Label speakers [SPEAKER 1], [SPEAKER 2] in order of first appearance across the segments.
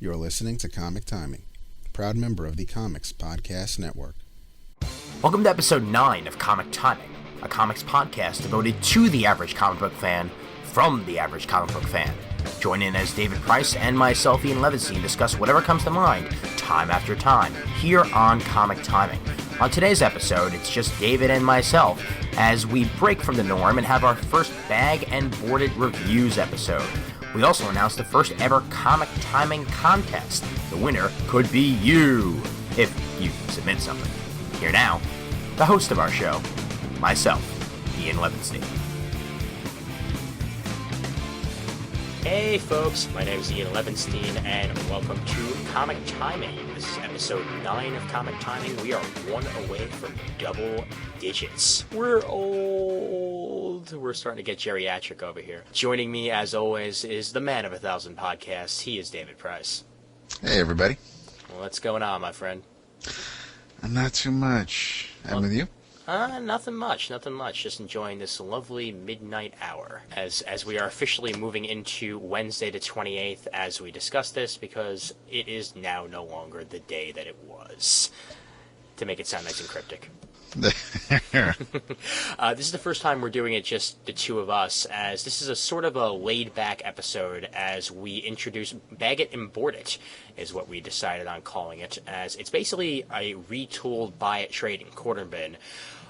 [SPEAKER 1] You're listening to Comic Timing, proud member of the Comics Podcast Network.
[SPEAKER 2] Welcome to episode 9 of Comic Timing, a comics podcast devoted to the average comic book fan from the average comic book fan. Join in as David Price and myself, Ian Levinstein, discuss whatever comes to mind, time after time, here on Comic Timing. On today's episode, it's just David and myself as we break from the norm and have our first Bag and Boarded Reviews episode. We also announced the first ever Comic Timing contest. The winner could be you, if you submit something. Here now, the host of our show, myself, Ian Levinstein. Hey folks, my name is Ian Levinstein, and welcome to Comic Timing. This is episode 9 of Comic Timing. We are one away from double digits. We're old. We're starting to get geriatric over here. Joining me, as always, is the man of 1,000 podcasts. He is David Price.
[SPEAKER 3] Hey, everybody.
[SPEAKER 2] Well, what's going on, my friend?
[SPEAKER 3] Not too much. And with you?
[SPEAKER 2] Nothing much. Just enjoying this lovely midnight hour as we are officially moving into Wednesday the 28th as we discuss this, because it is now no longer the day that it was, to make it sound nice and cryptic. This is the first time we're doing it just the two of us, as this is a sort of a laid-back episode as we introduce Bag It and Board It, is what we decided on calling it, as it's basically a retooled Buy It, Trade It, Quarter Bin,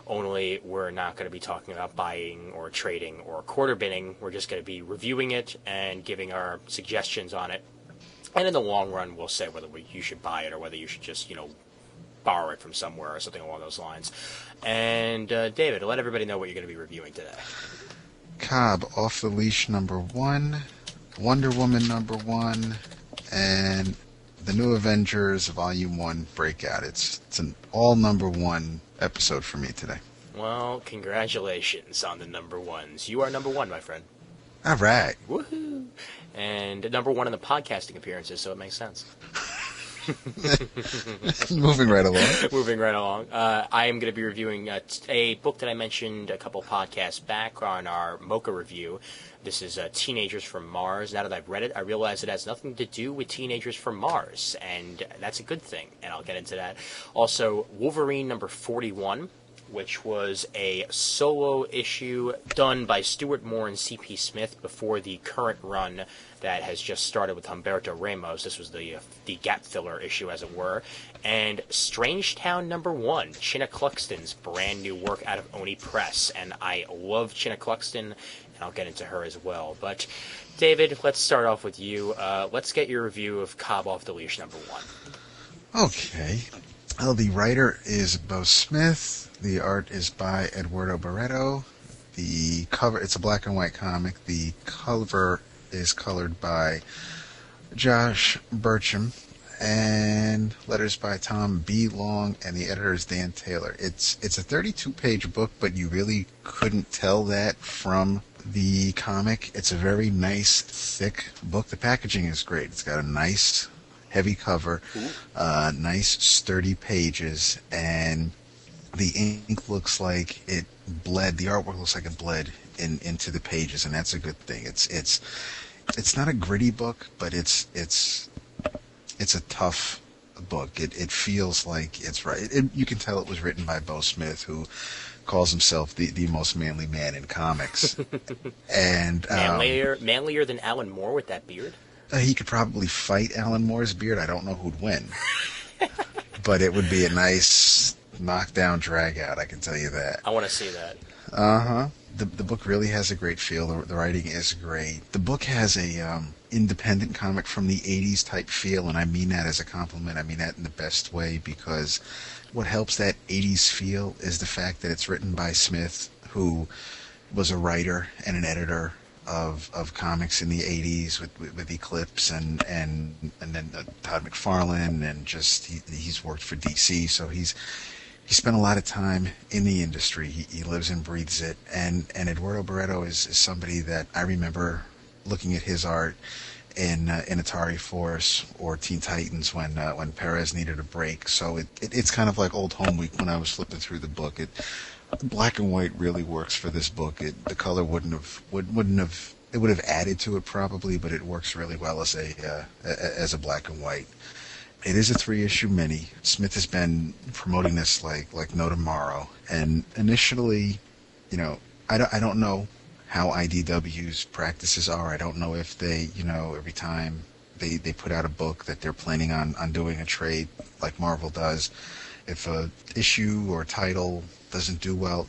[SPEAKER 2] only we're not going to be talking about buying or trading or quarter binning. We're just going to be reviewing it and giving our suggestions on it, and in the long run we'll say whether you should buy it or whether you should just, borrow it from somewhere or something along those lines. And David, let everybody know what you're going to be reviewing today.
[SPEAKER 3] Cobb, Off the Leash #1, Wonder Woman #1, and the New Avengers Volume 1 Breakout. It's an all #1 episode for me today.
[SPEAKER 2] Well, congratulations on the #1s. You are #1, my friend.
[SPEAKER 3] All right.
[SPEAKER 2] Woohoo! And #1 in the podcasting appearances, so it makes sense.
[SPEAKER 3] Moving right along.
[SPEAKER 2] I am going to be reviewing a book that I mentioned a couple podcasts back on our Mocha review. This is Teenagers from Mars. Now that I've read it, I realize it has nothing to do with Teenagers from Mars, and that's a good thing, and I'll get into that. Also, Wolverine #41, which was a solo issue done by Stuart Moore and C.P. Smith before the current run that has just started with Humberto Ramos. This was the gap filler issue, as it were. And Strangetown #1, Chinna Cluxton's brand new work out of Oni Press. And I love Chinna Cluxton, and I'll get into her as well. But David, let's start off with you. Let's get your review of Cobb Off the Leash #1.
[SPEAKER 3] Okay. Well, the writer is Bo Smith. The art is by Eduardo Barreto. The cover, it's a black and white comic. The cover is colored by Josh Burcham, and letters by Tom B. Long, and the editor is Dan Taylor. It's a 32-page book, but you really couldn't tell that from the comic. It's a very nice, thick book. The packaging is great. It's got a nice, heavy cover, nice, sturdy pages, and the ink looks like it bled. The artwork looks like it bled into the pages, and that's a good thing. It's not a gritty book, but it's a tough book. It feels like it's right. You can tell it was written by Bo Smith, who calls himself the most manly man in comics. And
[SPEAKER 2] manlier than Alan Moore with that beard?
[SPEAKER 3] He could probably fight Alan Moore's beard. I don't know who'd win. But it would be a nice knockdown drag out, I can tell you that.
[SPEAKER 2] I want to see that.
[SPEAKER 3] Uh-huh. The book really has a great feel. The writing is great. The book has a independent comic from the 80s type feel, and I mean that as a compliment. I mean that in the best way, because what helps that 80s feel is the fact that it's written by Smith, who was a writer and an editor of comics in the 80s with Eclipse and then Todd McFarlane, and just he's worked for DC, so he spent a lot of time in the industry. He lives and breathes it. And Eduardo Barreto is somebody that I remember looking at his art in Atari Force or Teen Titans when Perez needed a break. So it's kind of like old home week when I was flipping through the book. Black and white really works for this book. The color wouldn't have it would have added to it probably, but it works really well as a black and white. It is a 3-issue mini. Smith has been promoting this like no tomorrow, and initially, I don't know how IDW's practices are. I don't know if they, every time they put out a book that they're planning on doing a trade like Marvel does, if a issue or a title doesn't do well,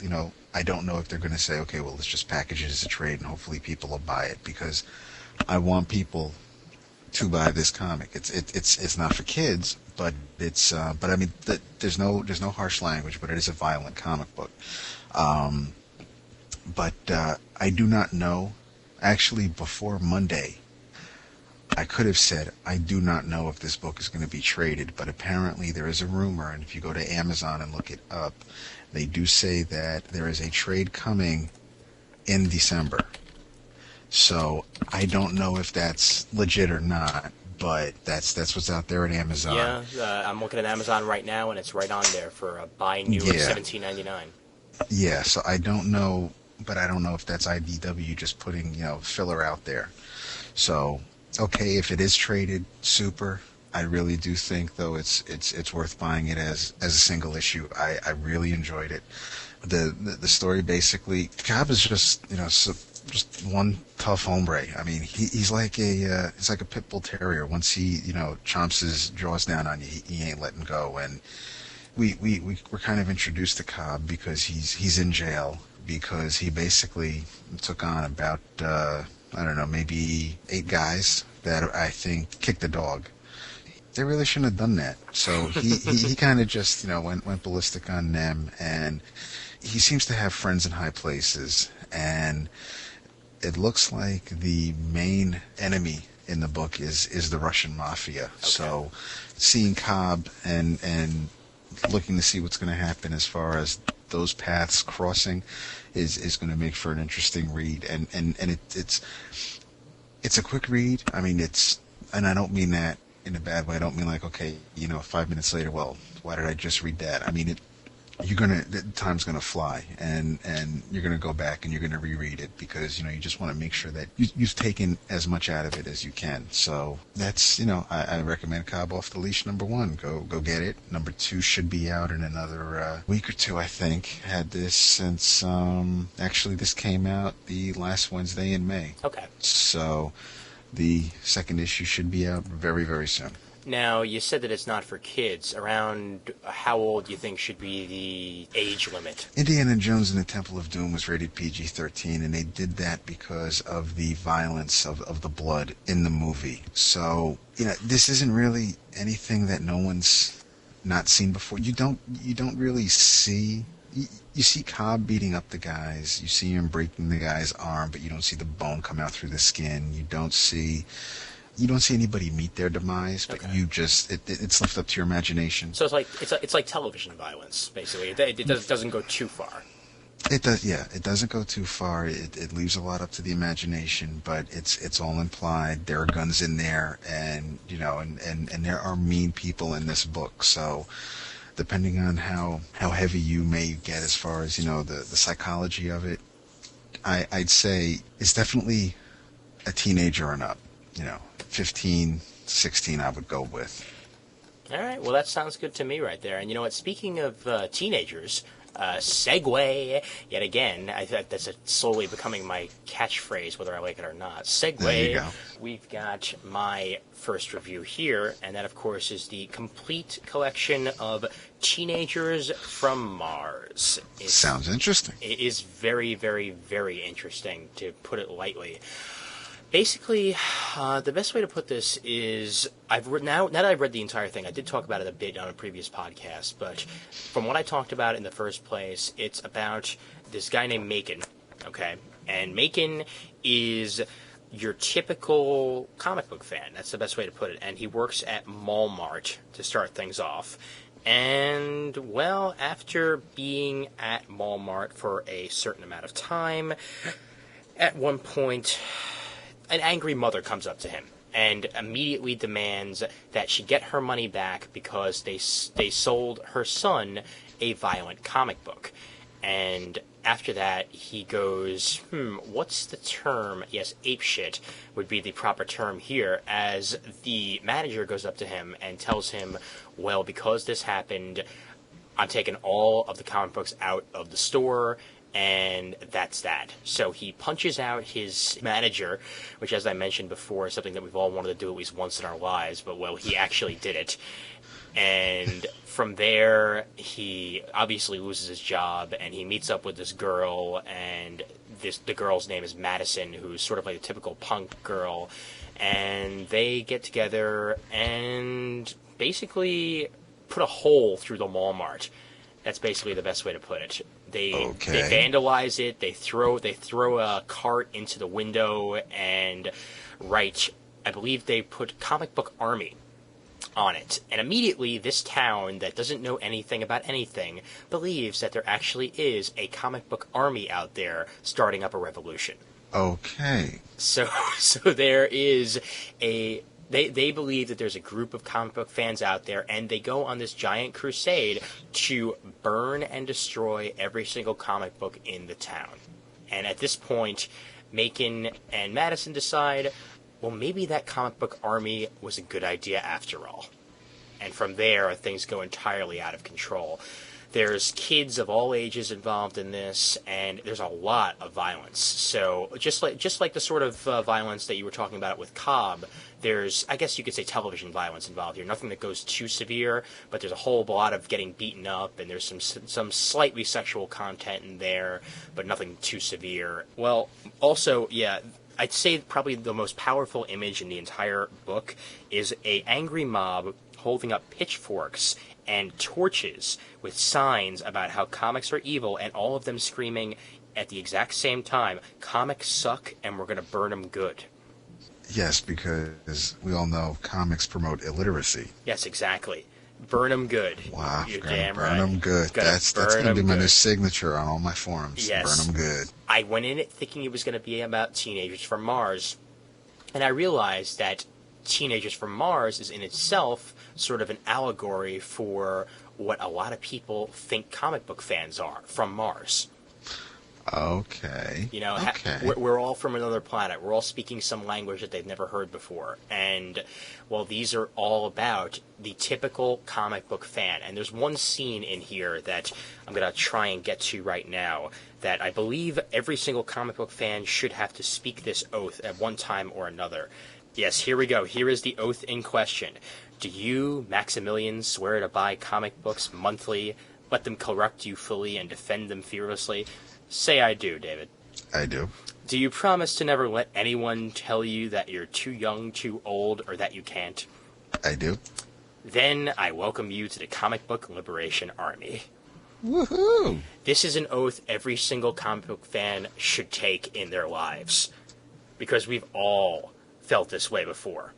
[SPEAKER 3] I don't know if they're going to say, okay, well, let's just package it as a trade and hopefully people will buy it, because I want people to buy this comic. It's not for kids, but but I mean, there's no harsh language, but it is a violent comic book. But I do not know. Actually, before Monday, I could have said I do not know if this book is going to be traded, but apparently there is a rumor, and if you go to Amazon and look it up, they do say that there is a trade coming in December. So I don't know if that's legit or not, but that's what's out there at Amazon.
[SPEAKER 2] Yeah, I'm looking at Amazon right now, and it's right on there for a buy new of $17.99.
[SPEAKER 3] Yeah, so I don't know, but I don't know if that's IDW just putting filler out there. So okay, if it is traded, super. I really do think though it's worth buying it as a single issue. I really enjoyed it. The story basically, Cobb is just just one tough hombre. I mean, he's like a pit bull terrier. Once he chomps his jaws down on you, he ain't letting go. And we were kind of introduced to Cobb because he's in jail because he basically took on about maybe 8 guys that I think kicked the dog. They really shouldn't have done that. So he kind of just went ballistic on them, and he seems to have friends in high places, and it looks like the main enemy in the book is the Russian mafia. Okay. So seeing Cobb and looking to see what's going to happen as far as those paths crossing is going to make for an interesting read, and it's a quick read. I mean, and I don't mean that in a bad way. I don't mean like, okay, 5 minutes later, well, why did I just read that? I mean, the time's gonna fly, and you're gonna go back and you're gonna reread it because you just want to make sure that you've taken as much out of it as you can. So that's I recommend Cobb Off the Leash #1. Go get it. #2 should be out in another week or two, I think. Had this since actually this came out the last Wednesday in May.
[SPEAKER 2] Okay.
[SPEAKER 3] So the second issue should be out very, very soon.
[SPEAKER 2] Now, you said that it's not for kids. Around how old do you think should be the age limit?
[SPEAKER 3] Indiana Jones and the Temple of Doom was rated PG-13, and they did that because of the violence of the blood in the movie. So, this isn't really anything that no one's not seen before. You don't really see... You see Cobb beating up the guys. You see him breaking the guy's arm, but you don't see the bone come out through the skin. You don't see anybody meet their demise, but
[SPEAKER 2] okay.
[SPEAKER 3] you just it's left up to your imagination.
[SPEAKER 2] So it's like television violence, basically. It doesn't go too far.
[SPEAKER 3] It does, yeah. It doesn't go too far. It leaves a lot up to the imagination, but it's all implied. There are guns in there, and and there are mean people in this book. So depending on how heavy you may get as far as the psychology of it, I'd say it's definitely a teenager and up. 15, 16 I would go with.
[SPEAKER 2] All right, well, that sounds good to me right there. And you know what, speaking of teenagers, segue, yet again, I think that's slowly becoming my catchphrase, whether I like it or not. Segue,
[SPEAKER 3] there you go.
[SPEAKER 2] We've got my first review here, and that, of course, is the complete collection of Teenagers from Mars.
[SPEAKER 3] Sounds interesting.
[SPEAKER 2] It is very, very, very interesting, to put it lightly. Basically, the best way to put this is, now that I've read the entire thing, I did talk about it a bit on a previous podcast, but from what I talked about in the first place, it's about this guy named Macon, okay? And Macon is your typical comic book fan. That's the best way to put it. And he works at Walmart to start things off. And, well, after being at Walmart for a certain amount of time, at one point, an angry mother comes up to him and immediately demands that she get her money back because they sold her son a violent comic book. And after that, he goes, what's the term? Yes, apeshit would be the proper term here, as the manager goes up to him and tells him, well, because this happened, I'm taking all of the comic books out of the store, and that's that. So he punches out his manager, which, as I mentioned before, is something that we've all wanted to do at least once in our lives, but, well, he actually did it. And from there, he obviously loses his job, and he meets up with this girl, and the girl's name is Madison, who's sort of like a typical punk girl, and they get together and basically put a hole through the Walmart. That's basically the best way to put it. They vandalize it. They throw a cart into the window and write, I believe they put Comic Book Army on it. And immediately this town that doesn't know anything about anything believes that there actually is a comic book army out there starting up a revolution.
[SPEAKER 3] Okay.
[SPEAKER 2] So there is They believe that there's a group of comic book fans out there, and they go on this giant crusade to burn and destroy every single comic book in the town. And at this point, Macon and Madison decide, well, maybe that comic book army was a good idea after all. And from there, things go entirely out of control. There's kids of all ages involved in this, and there's a lot of violence. So just like the sort of violence that you were talking about with Cobb, there's, I guess you could say, television violence involved here. Nothing that goes too severe, but there's a whole lot of getting beaten up, and there's some slightly sexual content in there, but nothing too severe. Well, also, yeah, I'd say probably the most powerful image in the entire book is a angry mob holding up pitchforks and torches with signs about how comics are evil, and all of them screaming at the exact same time, comics suck and we're going to burn them good.
[SPEAKER 3] Yes, because we all know comics promote illiteracy.
[SPEAKER 2] Yes, exactly. Burn them good.
[SPEAKER 3] Wow,
[SPEAKER 2] You're
[SPEAKER 3] gonna
[SPEAKER 2] damn
[SPEAKER 3] burn
[SPEAKER 2] right.
[SPEAKER 3] them good. That's going to be my new signature on all my forums.
[SPEAKER 2] Yes.
[SPEAKER 3] Burn them good.
[SPEAKER 2] I went in it thinking it was going to be about Teenagers from Mars, and I realized that Teenagers from Mars is in itself sort of an allegory for what a lot of people think comic book fans are from Mars.
[SPEAKER 3] Okay.
[SPEAKER 2] You know,
[SPEAKER 3] okay.
[SPEAKER 2] We're all from another planet. We're all speaking some language that they've never heard before. And, well, these are all about the typical comic book fan. And there's one scene in here that I'm going to try and get to right now that I believe every single comic book fan should have to speak this oath at one time or another. Yes, here we go. Here is the oath in question. Do you, Maximilian, swear to buy comic books monthly, let them corrupt you fully, and defend them fearlessly? Say I do, David.
[SPEAKER 3] I do.
[SPEAKER 2] Do you promise to never let anyone tell you that you're too young, too old, or that you can't?
[SPEAKER 3] I do.
[SPEAKER 2] Then I welcome you to the Comic Book Liberation Army.
[SPEAKER 3] Woohoo!
[SPEAKER 2] This is an oath every single comic book fan should take in their lives. Because we've all felt this way before.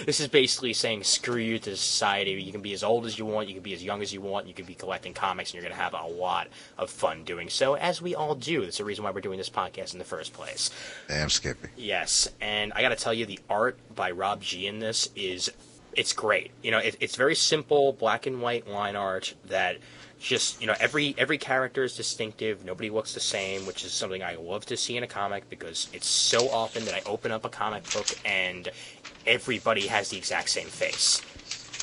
[SPEAKER 2] This is basically saying screw you to society. You can be as old as you want, you can be as young as you want, you can be collecting comics, and you're going to have a lot of fun doing so, as we all do. That's the reason why we're doing this podcast in the first place.
[SPEAKER 3] Damn, Skippy.
[SPEAKER 2] Yes, and I got to tell you, the art by Rob G in this it's great. You know, it's very simple, black and white line art that just, you know, every character is distinctive. Nobody looks the same, which is something I love to see in a comic, because it's so often that I open up a comic book and everybody has the exact same face.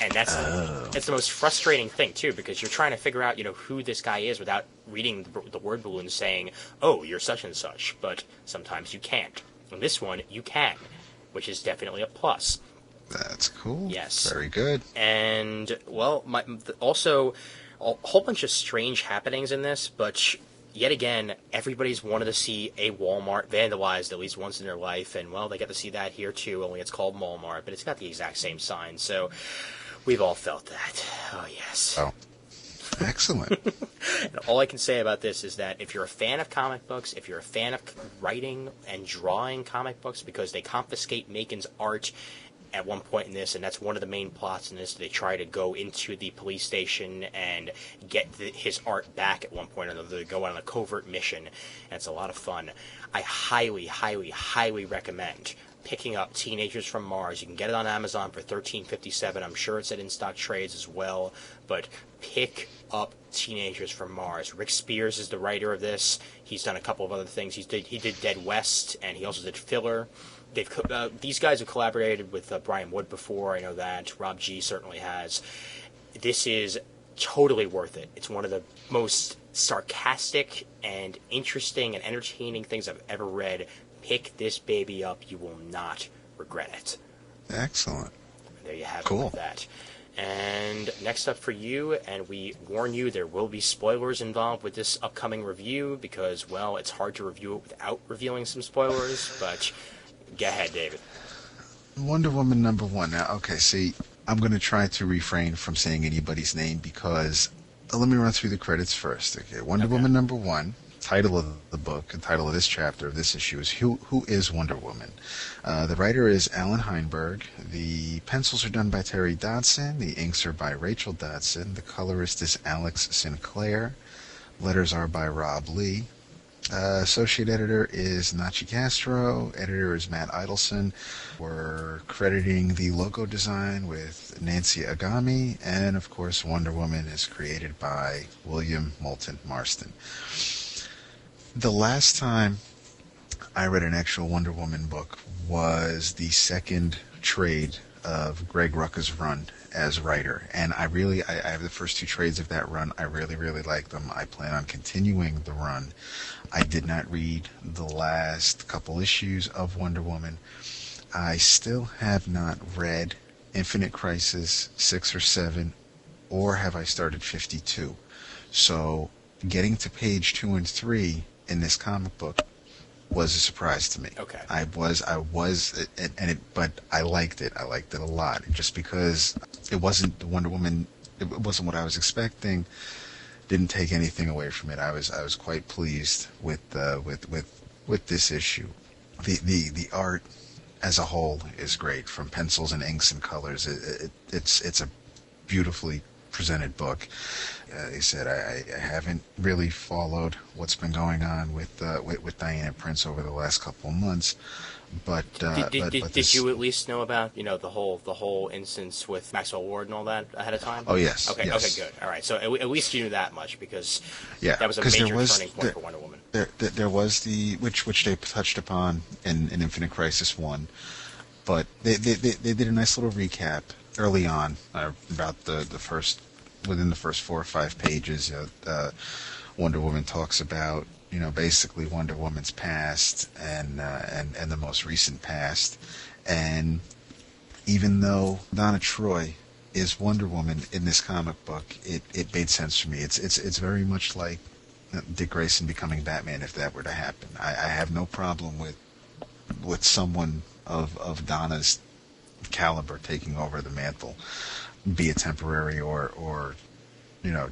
[SPEAKER 2] And that's the most frustrating thing, too, because you're trying to figure out, you know, who this guy is without reading the word balloon saying, oh, you're such and such, but sometimes you can't. In this one, you can, which is definitely a plus.
[SPEAKER 3] That's cool.
[SPEAKER 2] Yes.
[SPEAKER 3] Very good.
[SPEAKER 2] And, well, also a whole bunch of strange happenings in this, but yet again, everybody's wanted to see a Walmart vandalized at least once in their life, and, well, they get to see that here too, only it's called Walmart, but it's got the exact same sign, so we've all felt that. Oh, yes.
[SPEAKER 3] Oh, excellent.
[SPEAKER 2] And all I can say about this is that if you're a fan of comic books, if you're a fan of writing and drawing comic books, because they confiscate Macon's art at one point in this, and that's one of the main plots in this. They try to go into the police station and get his art back at one point or another. They go on a covert mission, and it's a lot of fun. I highly, highly, highly recommend picking up Teenagers from Mars. You can get it on Amazon for $13.57. I'm sure it's at in-stock trades as well. But pick up Teenagers from Mars. Rick Spears is the writer of this. He's done a couple of other things. He did Dead West, and he also did Filler. These guys have collaborated with Brian Wood before. I know that. Rob G certainly has. This is totally worth it. It's one of the most sarcastic and interesting and entertaining things I've ever read. Pick this baby up. You will not regret it.
[SPEAKER 3] Excellent.
[SPEAKER 2] There you have
[SPEAKER 3] Cool.
[SPEAKER 2] it with that. And next up for you, and we warn you there will be spoilers involved with this upcoming review because, well, it's hard to review it without revealing some spoilers, but go ahead, David.
[SPEAKER 3] Wonder Woman #1. Now, okay, see, I'm going to try to refrain from saying anybody's name because let me run through the credits first. Okay, Wonder Woman #1. Title of the book, the title of this chapter of this issue is Who is Wonder Woman? The writer is Alan Heinberg. The pencils are done by Terry Dodson. The inks are by Rachel Dodson. The colorist is Alex Sinclair. Letters are by Rob Lee. Associate editor is Nachi Castro. Editor is Matt Idelson. We're crediting the logo design with Nancy Agami. And, of course, Wonder Woman is created by William Moulton Marston. The last time I read an actual Wonder Woman book was the second trade of Greg Rucka's run as writer, and I have the first two trades of that run. I really like them. I plan on continuing the run. I did not read the last couple issues of Wonder Woman. I still have not read Infinite Crisis 6 or 7, or have I started 52. So getting to page 2 and 3 in this comic book was a surprise to me.
[SPEAKER 2] Okay.
[SPEAKER 3] But I liked it. I liked it a lot, just because it wasn't the Wonder Woman. It wasn't what I was expecting. Didn't take anything away from it. I was quite pleased with this issue. The art as a whole is great, from pencils and inks and colors. It's a beautifully presented book. He said, I haven't really followed what's been going on with Diana Prince over the last couple of months, but
[SPEAKER 2] did you at least know about the whole instance with Maxwell Ward and all that ahead of time?
[SPEAKER 3] Oh yes.
[SPEAKER 2] Okay.
[SPEAKER 3] Yes.
[SPEAKER 2] Okay. Good. All right. So at least you knew that much, because
[SPEAKER 3] that
[SPEAKER 2] was a major turning point for Wonder Woman.
[SPEAKER 3] There was which they touched upon in Infinite Crisis 1, but they did a nice little recap early on about within the first 4 or 5 pages. Wonder Woman talks about basically Wonder Woman's past and the most recent past, and even though Donna Troy is Wonder Woman in this comic book, it made sense for me. It's very much like Dick Grayson becoming Batman if that were to happen. I have no problem with someone of Donna's caliber taking over the mantle, be it temporary or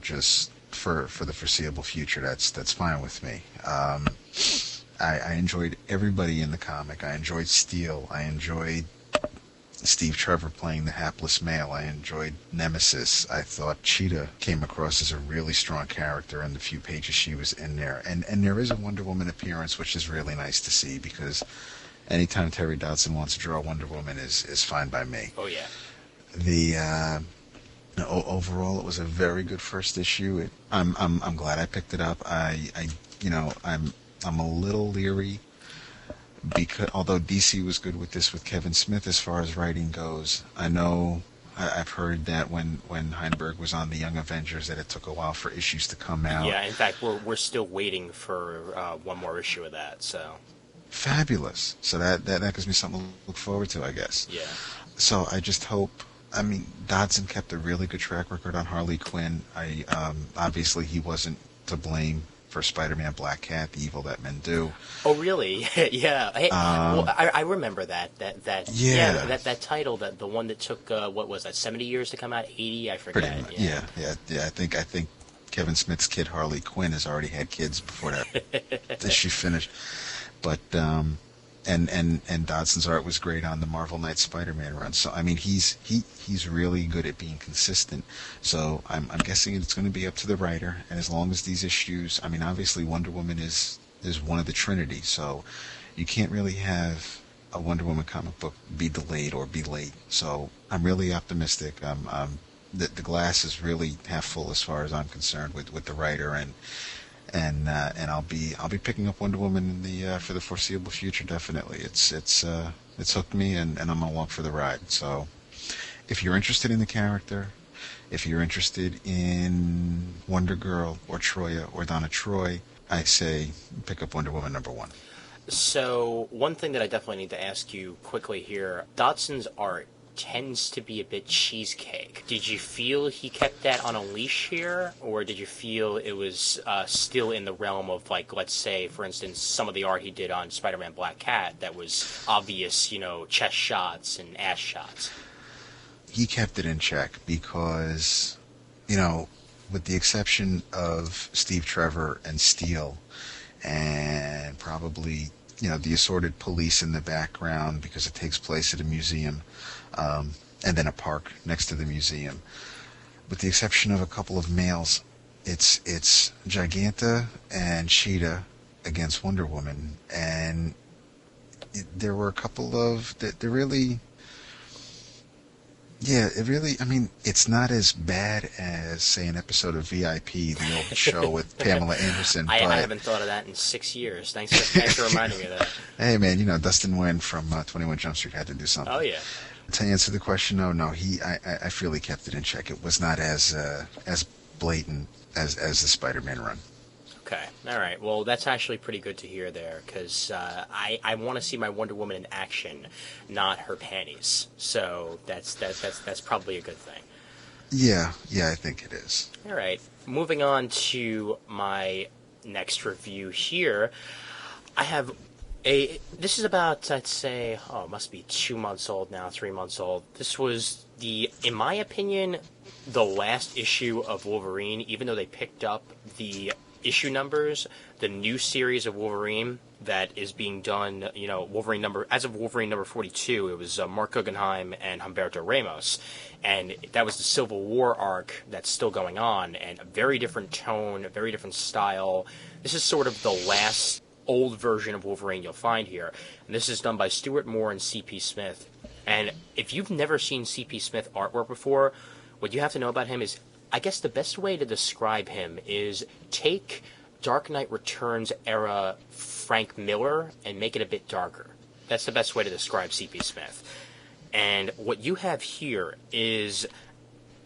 [SPEAKER 3] just for the foreseeable future. That's fine with me. I enjoyed everybody in the comic. I enjoyed Steel. I enjoyed Steve Trevor playing the hapless male. I enjoyed Nemesis. I thought Cheetah came across as a really strong character in the few pages she was in there. And there is a Wonder Woman appearance, which is really nice to see, because anytime Terry Dodson wants to draw Wonder Woman is fine by me.
[SPEAKER 2] Oh yeah.
[SPEAKER 3] Overall, it was a very good first issue. I'm glad I picked it up. I'm a little leery, because although DC was good with this with Kevin Smith as far as writing goes, I know I've heard that when Heinberg was on the Young Avengers that it took a while for issues to come out.
[SPEAKER 2] Yeah, in fact, we're still waiting for one more issue of that. So
[SPEAKER 3] fabulous. So that gives me something to look forward to, I guess.
[SPEAKER 2] yeah.
[SPEAKER 3] So I just hope. I mean, Dodson kept a really good track record on Harley Quinn. Obviously he wasn't to blame for Spider-Man Black Cat, The Evil That Men Do.
[SPEAKER 2] Oh, really? Yeah. Hey, well, I remember that title, that the one that took what was that, 70 years to come out, 80, I forget.
[SPEAKER 3] Pretty much. Yeah. I think Kevin Smith's kid Harley Quinn has already had kids before that issue finished. But and Dodson's art was great on the Marvel Knights Spider-Man run. So I mean, he's really good at being consistent. So I'm guessing it's going to be up to the writer. And as long as these issues, I mean, obviously Wonder Woman is one of the Trinity. So you can't really have a Wonder Woman comic book be delayed or be late. So I'm really optimistic. The glass is really half full as far as I'm concerned with the writer, and I'll be picking up Wonder Woman in the for the foreseeable future. Definitely, it's hooked me, and I'm along for the ride. So if you're interested in the character, if you're interested in Wonder Girl or Troya or Donna Troy, I say pick up Wonder Woman #1.
[SPEAKER 2] So one thing that I definitely need to ask you quickly here, Dodson's art tends to be a bit cheesecake. Did you feel he kept that on a leash here, or did you feel it was still in the realm of, like, let's say, for instance, some of the art he did on Spider-Man Black Cat that was obvious, chest shots and ass shots?
[SPEAKER 3] He kept it in check because, with the exception of Steve Trevor and Steele, and probably, the assorted police in the background because it takes place at a museum, and then a park next to the museum. With the exception of a couple of males, it's Giganta and Cheetah against Wonder Woman, and there were a couple of that really. Yeah, it's not as bad as, say, an episode of VIP, the old show with Pamela Anderson.
[SPEAKER 2] I haven't thought of that in 6 years. Thanks for reminding me of that.
[SPEAKER 3] Hey, man, Dustin Nguyen from 21 Jump Street had to do something.
[SPEAKER 2] Oh, yeah.
[SPEAKER 3] To answer the question, no, I feel he kept it in check. It was not as blatant as the Spider-Man run.
[SPEAKER 2] Okay, all right. Well, that's actually pretty good to hear there, because I want to see my Wonder Woman in action, not her panties. So that's probably a good thing.
[SPEAKER 3] Yeah, I think it is.
[SPEAKER 2] All right. Moving on to my next review here, I have this is about, I'd say, it must be 2 months old now, 3 months old. This was in my opinion, the last issue of Wolverine, even though they picked up the issue numbers, the new series of Wolverine that is being done, Wolverine number 42, it was Mark Guggenheim and Humberto Ramos, and that was the Civil War arc that's still going on, and a very different tone, a very different style. This is sort of the last old version of Wolverine you'll find here, and this is done by Stuart Moore and C.P. Smith. And if you've never seen C.P. Smith artwork before, what you have to know about him is, I guess the best way to describe him is take Dark Knight Returns era Frank Miller and make it a bit darker. That's the best way to describe C.P. Smith. And what you have here is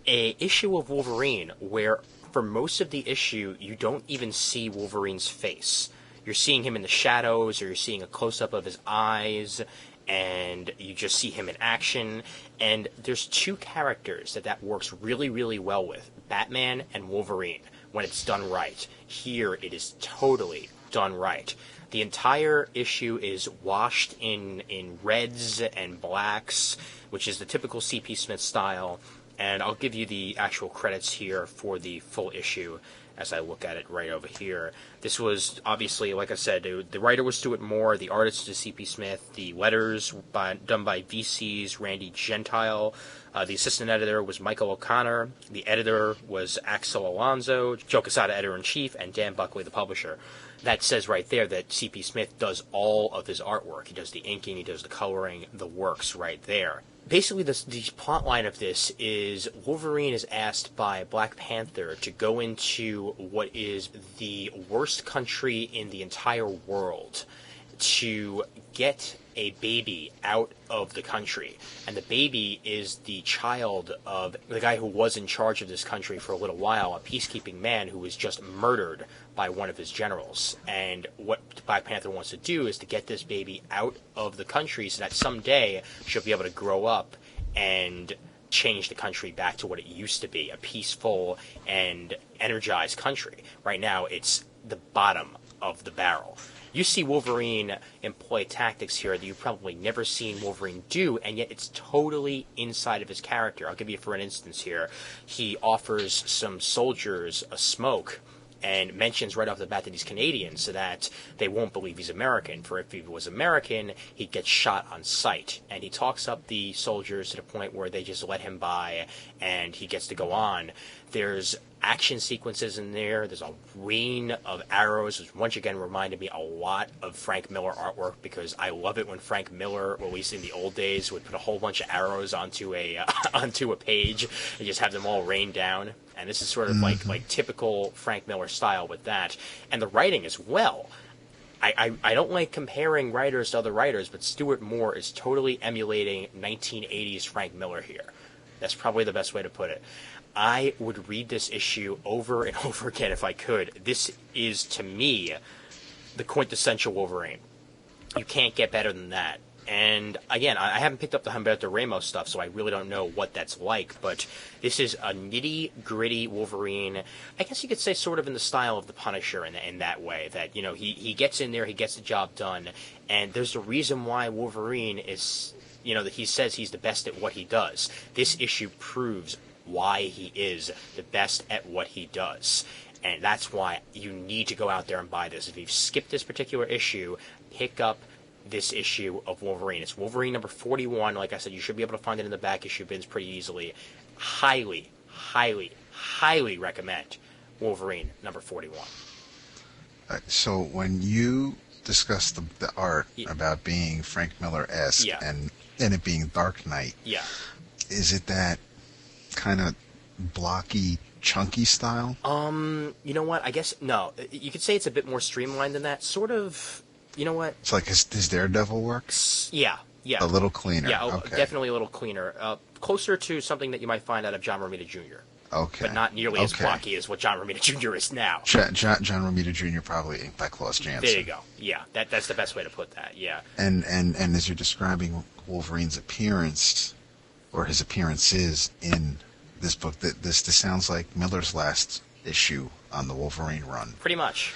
[SPEAKER 2] a issue of Wolverine where for most of the issue you don't even see Wolverine's face. You're seeing him in the shadows, or you're seeing a close-up of his eyes, and you just see him in action. And there's two characters that works really, really well with, Batman and Wolverine, when it's done right. Here, it is totally done right. The entire issue is washed in reds and blacks, which is the typical C.P. Smith style. And I'll give you the actual credits here for the full issue as I look at it right over here. This was, obviously, like I said, the writer was Stuart Moore, the artist is C.P. Smith, the letters done by VC's Randy Gentile, the assistant editor was Michael O'Connor, the editor was Axel Alonso, Joe Quesada, editor-in-chief, and Dan Buckley, the publisher. That says right there that C.P. Smith does all of his artwork. He does the inking, he does the coloring, the works right there. Basically, the plot line of this is Wolverine is asked by Black Panther to go into what is the worst country in the entire world to get a baby out of the country. And the baby is the child of the guy who was in charge of this country for a little while, a peacekeeping man who was just murdered by one of his generals. And what Black Panther wants to do is to get this baby out of the country so that someday she'll be able to grow up and change the country back to what it used to be, a peaceful and energized country. Right now, it's the bottom of the barrel. You see Wolverine employ tactics here that you've probably never seen Wolverine do, and yet it's totally inside of his character. I'll give you for an instance here. He offers some soldiers a smoke, and mentions right off the bat that he's Canadian so that they won't believe he's American. For if he was American, he'd get shot on sight. And he talks up the soldiers to the point where they just let him by and he gets to go on. There's action sequences in there. There's a rain of arrows, which once again reminded me a lot of Frank Miller artwork, because I love it when Frank Miller, at least in the old days, would put a whole bunch of arrows onto a onto a page and just have them all rain down. And this is sort of like typical Frank Miller style with that. And the writing as well. I don't like comparing writers to other writers, but Stuart Moore is totally emulating 1980s Frank Miller here. That's probably the best way to put it. I would read this issue over and over again if I could. This is, to me, the quintessential Wolverine. You can't get better than that. And, again, I haven't picked up the Humberto Ramos stuff, so I really don't know what that's like. But this is a nitty-gritty Wolverine. I guess you could say sort of in the style of the Punisher in that way. That, you know, he gets in there, he gets the job done. And there's a reason why Wolverine is, you know, that he says he's the best at what he does. This issue proves why he is the best at what he does. And that's why you need to go out there and buy this. If you've skipped this particular issue, pick up this issue of Wolverine. It's Wolverine number 41. Like I said, you should be able to find it in the back issue bins pretty easily. Highly, highly, highly recommend Wolverine number 41.
[SPEAKER 3] So when you discuss the art about being Frank Miller-esque and it being Dark Knight, is it that kind of blocky, chunky style?
[SPEAKER 2] You know what? I guess, no. You could say it's a bit more streamlined than that. Sort of, you know what?
[SPEAKER 3] It's like his Daredevil work?
[SPEAKER 2] Yeah.
[SPEAKER 3] A little cleaner.
[SPEAKER 2] Yeah,
[SPEAKER 3] okay.
[SPEAKER 2] Definitely a little cleaner. Closer to something that you might find out of John Romita Jr.
[SPEAKER 3] Okay.
[SPEAKER 2] But not nearly as blocky as what John Romita Jr. is now.
[SPEAKER 3] John Romita Jr. probably inked by Klaus Janson.
[SPEAKER 2] There you go. Yeah, that's the best way to put that, yeah.
[SPEAKER 3] And as you're describing Wolverine's appearance, or his appearances in this book, this sounds like Miller's last issue on the Wolverine run.
[SPEAKER 2] Pretty much.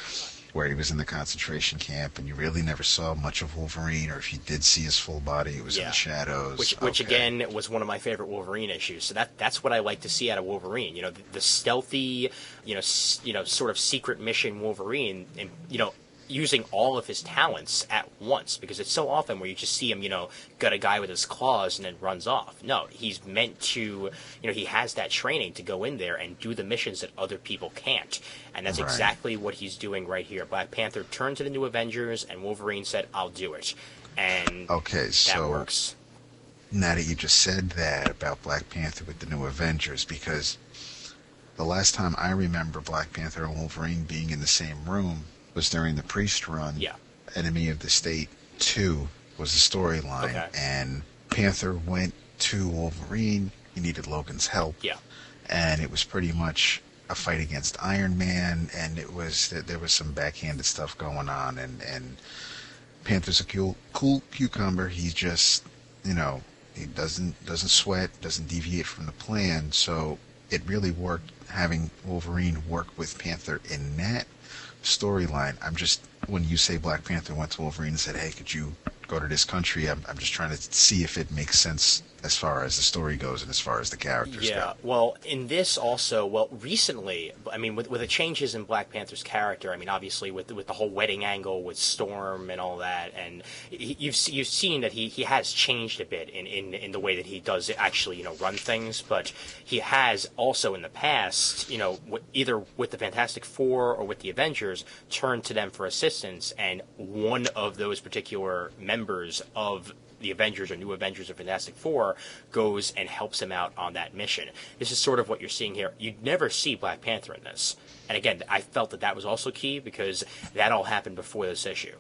[SPEAKER 3] Where he was in the concentration camp, and you really never saw much of Wolverine, or if you did see his full body, it was in the shadows.
[SPEAKER 2] Which again, was one of my favorite Wolverine issues. So that's what I like to see out of Wolverine. You know, the stealthy, sort of secret mission Wolverine, and using all of his talents at once, because it's so often where you just see him, gut a guy with his claws and then runs off. No, he's meant to, he has that training to go in there and do the missions that other people can't. And that's exactly what he's doing right here. Black Panther turned to the New Avengers, and Wolverine said, I'll do it. And that works.
[SPEAKER 3] Now that you just said that about Black Panther with the New Avengers, because the last time I remember Black Panther and Wolverine being in the same room was during the Priest run.
[SPEAKER 2] Yeah.
[SPEAKER 3] Enemy of the State 2 was the storyline.
[SPEAKER 2] Okay.
[SPEAKER 3] And Panther went to Wolverine. He needed Logan's help.
[SPEAKER 2] Yeah.
[SPEAKER 3] And it was pretty much a fight against Iron Man, and there was some backhanded stuff going on, and Panther's a cool cucumber. He's just, he doesn't sweat, doesn't deviate from the plan. So it really worked having Wolverine work with Panther in that storyline. When you say Black Panther went to Wolverine and said, hey, could you go to this country, I'm just trying to see if it makes sense as far as the story goes and as far as the characters go.
[SPEAKER 2] Yeah, well, in this also, recently, with the changes in Black Panther's character, obviously with the whole wedding angle with Storm and all that, and you've seen that he has changed a bit in the way that he does actually, run things, but he has also in the past, either with the Fantastic Four or with the Avengers, turned to them for assistance, and one of those particular members of the Avengers or New Avengers or Fantastic Four goes and helps him out on that mission. This is sort of what you're seeing here. You'd never see Black Panther in this. And again, I felt that was also key because that all happened before this issue.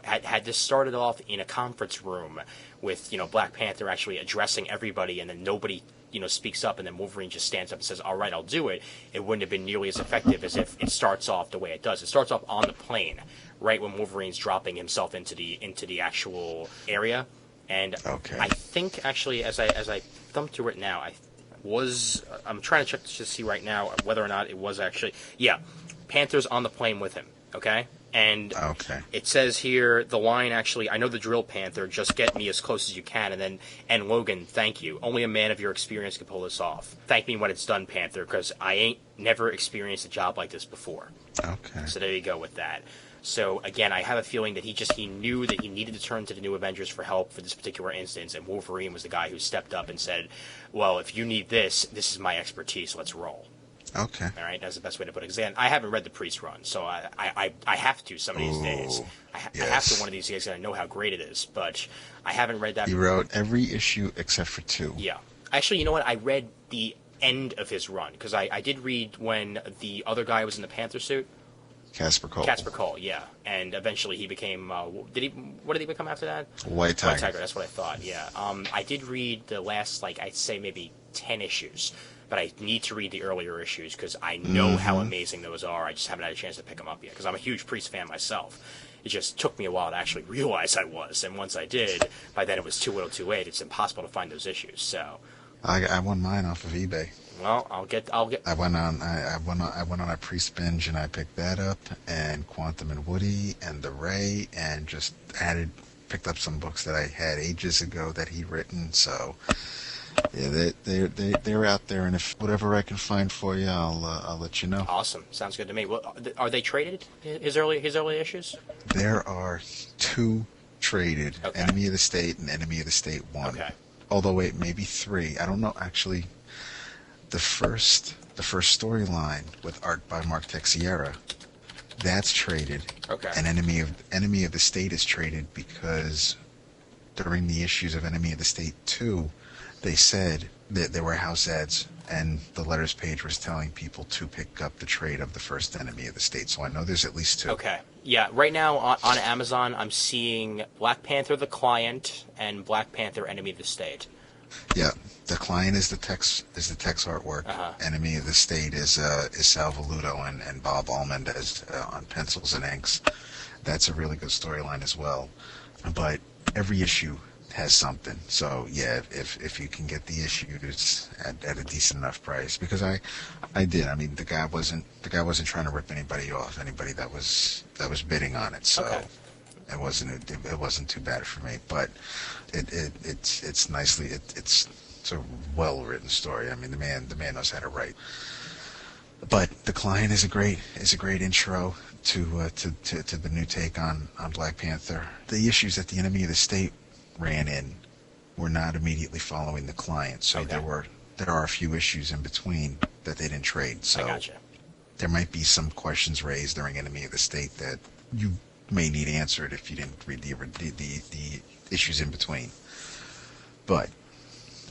[SPEAKER 2] Had this started off in a conference room with, Black Panther actually addressing everybody and then nobody, speaks up and then Wolverine just stands up and says, all right, I'll do it, it wouldn't have been nearly as effective as if it starts off the way it does. It starts off on the plane, right when Wolverine's dropping himself into the actual area. And I think, actually, as I thumb through it now, I'm trying to check to see right now whether or not it was actually, Panther's on the plane with him, okay? And
[SPEAKER 3] Okay.
[SPEAKER 2] it says here, the line actually, I know the drill, Panther, just get me as close as you can, and Logan, thank you. Only a man of your experience can pull this off. Thank me when it's done, Panther, because I ain't never experienced a job like this before.
[SPEAKER 3] Okay.
[SPEAKER 2] So there you go with that. So again, I have a feeling that he knew that he needed to turn to the New Avengers for help for this particular instance, and Wolverine was the guy who stepped up and said, well, if you need this is my expertise, let's roll.
[SPEAKER 3] Okay.
[SPEAKER 2] All right, that's the best way to put it. Because again, I haven't read the Priest run, so I have to some of these days. I have
[SPEAKER 3] yes.
[SPEAKER 2] to one of these days, because I know how great it is. But I haven't read that.
[SPEAKER 3] He wrote every issue except for 2.
[SPEAKER 2] Yeah. Actually, you know what? I read the end of his run, because I did read when the other guy was in the Panther suit.
[SPEAKER 3] Casper Cole.
[SPEAKER 2] Casper Cole, yeah. And eventually he became, what did he become after that?
[SPEAKER 3] White Tiger.
[SPEAKER 2] White Tiger, that's what I thought, yeah. I did read the last, I'd say maybe 10 issues. But I need to read the earlier issues because I know how amazing those are. I just haven't had a chance to pick them up yet because I'm a huge Priest fan myself. It just took me a while to actually realize I was, and once I did, by then it was too little, too late. It's impossible to find those issues. So,
[SPEAKER 3] I won mine off of eBay.
[SPEAKER 2] well, I'll get.
[SPEAKER 3] I went on a Priest binge and I picked that up, and Quantum and Woody and the Ray, and just picked up some books that I had ages ago that he'd written. So. Yeah, they're out there, and if whatever I can find for you, I'll let you know.
[SPEAKER 2] Awesome, sounds good to me. Well, are they traded? His early issues?
[SPEAKER 3] There are 2 traded:
[SPEAKER 2] Okay.
[SPEAKER 3] Enemy of the State and Enemy of the State 1.
[SPEAKER 2] Okay.
[SPEAKER 3] Although wait, maybe 3. I don't know. Actually, the first storyline with art by Mark Texiera, that's traded.
[SPEAKER 2] Okay.
[SPEAKER 3] And Enemy of the State is traded because during the issues of Enemy of the State 2. They said that there were house ads, and the letters page was telling people to pick up the trade of the first Enemy of the State. So I know there's at least 2.
[SPEAKER 2] Okay. Yeah, right now on Amazon, I'm seeing Black Panther: The Client and Black Panther: Enemy of the State.
[SPEAKER 3] Yeah, the Client is the text artwork.
[SPEAKER 2] Uh-huh.
[SPEAKER 3] Enemy of the State is Sal Voluto and Bob Almond as on pencils and inks. That's a really good storyline as well. But every issue has something. So yeah, if you can get the issues at a decent enough price, because I did. I mean, the guy wasn't trying to rip anybody off, anybody that was bidding on it. So
[SPEAKER 2] Okay.
[SPEAKER 3] it wasn't too bad for me. But it's nicely it's a well written story. I mean, the man knows how to write. But The Client is a great intro to the new take on Black Panther. The issues that the Enemy of the State ran in were not immediately following The Client, so
[SPEAKER 2] Okay.
[SPEAKER 3] there are a few issues in between that they didn't trade. So
[SPEAKER 2] I gotcha.
[SPEAKER 3] there might be some questions raised during Enemy of the State that you may need answered if you didn't read the issues in between. But